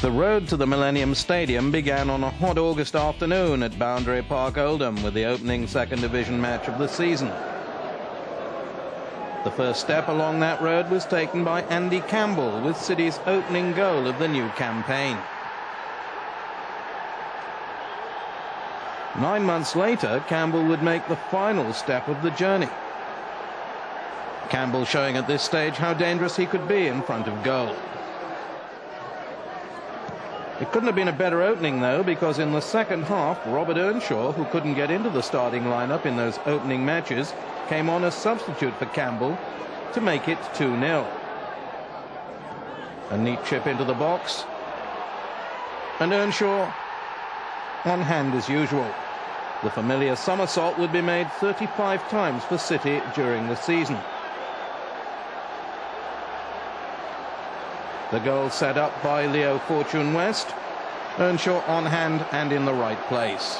The road to the Millennium Stadium began on a hot August afternoon at Boundary Park, Oldham, with the opening second division match of the season. The first step along that road was taken by Andy Campbell with City's opening goal of the new campaign. 9 months later, Campbell would make the final step of the journey. Campbell showing at this stage how dangerous he could be in front of goal. It couldn't have been a better opening, though, because in the second half, Robert Earnshaw, who couldn't get into the starting lineup in those opening matches, came on as substitute for Campbell to make it 2-0. A neat chip into the box, and Earnshaw on hand as usual. The familiar somersault would be made 35 times for City during the season. The goal set up by Leo Fortune West. Earnshaw on hand and in the right place.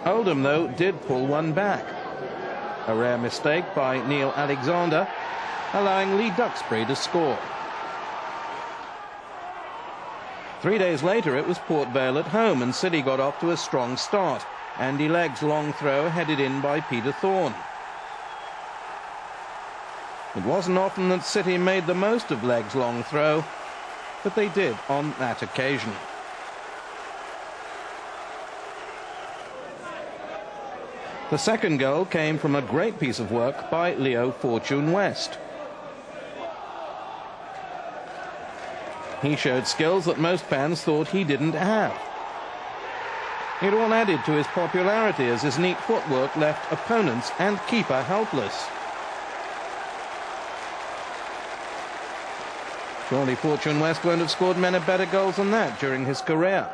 Oldham, though, did pull one back. A rare mistake by Neil Alexander, allowing Lee Duxbury to score. 3 days later, it was Port Vale at home, and City got off to a strong start. Andy Legg's long throw headed in by Peter Thorne. It wasn't often that City made the most of Legg's long throw, but they did on that occasion. The second goal came from a great piece of work by Leo Fortune West. He showed skills that most fans thought he didn't have. It all added to his popularity as his neat footwork left opponents and keeper helpless. Surely Fortune West won't have scored many better goals than that during his career.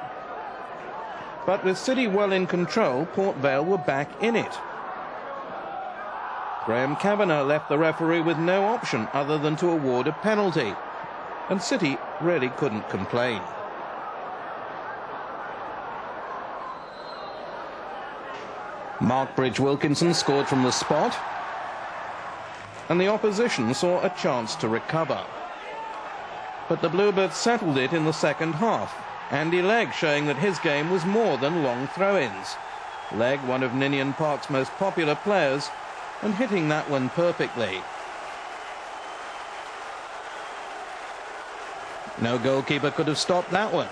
But with City well in control, Port Vale were back in it. Graham Kavanagh left the referee with no option other than to award a penalty, and City really couldn't complain. Mark Bridge-Wilkinson scored from the spot, and the opposition saw a chance to recover. But the Bluebirds settled it in the second half. Andy Legg showing that his game was more than long throw-ins. Legg, one of Ninian Park's most popular players, and hitting that one perfectly. No goalkeeper could have stopped that one.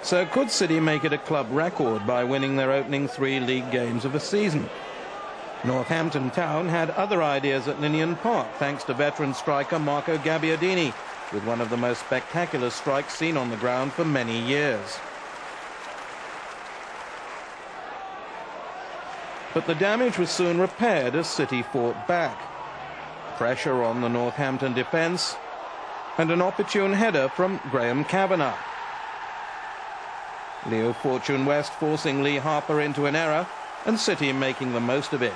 So could City make it a club record by winning their opening 3 league games of a season? Northampton Town had other ideas at Ninian Park, thanks to veteran striker Marco Gabbiadini, with one of the most spectacular strikes seen on the ground for many years. But the damage was soon repaired as City fought back. Pressure on the Northampton defence, and an opportune header from Graham Kavanagh. Leo Fortune West forcing Lee Harper into an error, and City making the most of it.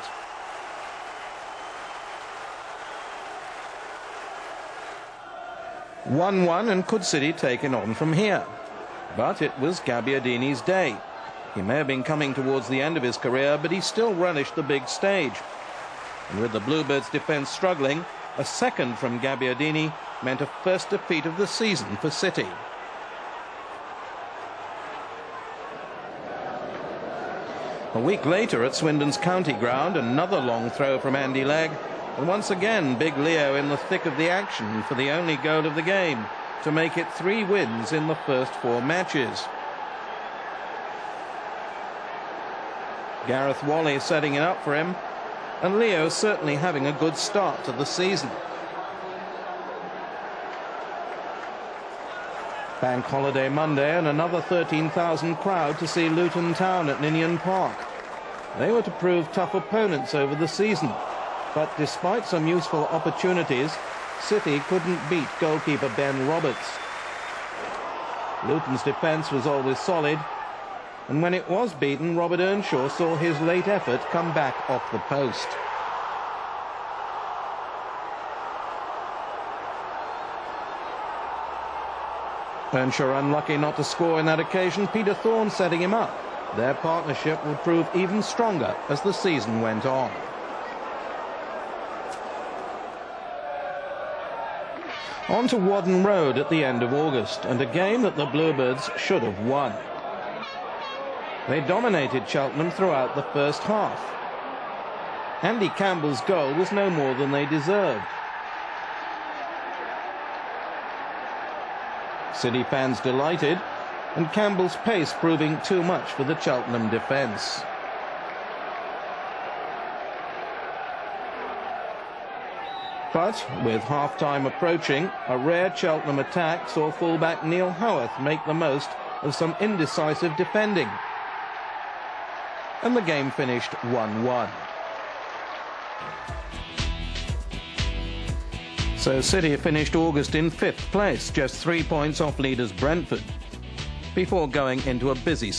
1-1, and could City take it on from here? But it was Gabbiadini's day. He may have been coming towards the end of his career, but he still relished the big stage. And with the Bluebirds' defence struggling, a second from Gabbiadini meant a first defeat of the season for City. A week later at Swindon's county ground, another long throw from Andy Legg, and once again Big Leo in the thick of the action for the only goal of the game, to make it 3 wins in the first 4 matches. Gareth Wally setting it up for him, and Leo certainly having a good start to the season. Bank holiday Monday, and another 13,000 crowd to see Luton Town at Ninian Park. They were to prove tough opponents over the season, but despite some useful opportunities, City couldn't beat goalkeeper Ben Roberts. Luton's defence was always solid, and when it was beaten, Robert Earnshaw saw his late effort come back off the post. Earnshaw unlucky not to score in that occasion, Peter Thorne setting him up. Their partnership would prove even stronger as the season went on. On to Whaddon Road at the end of August, and a game that the Bluebirds should have won. They dominated Cheltenham throughout the first half. Andy Campbell's goal was no more than they deserved. City fans delighted, and Campbell's pace proving too much for the Cheltenham defence. But with half-time approaching, a rare Cheltenham attack saw fullback Neil Howarth make the most of some indecisive defending. And the game finished 1-1. So City finished August in 5th place, just 3 points off leaders Brentford, before going into a busy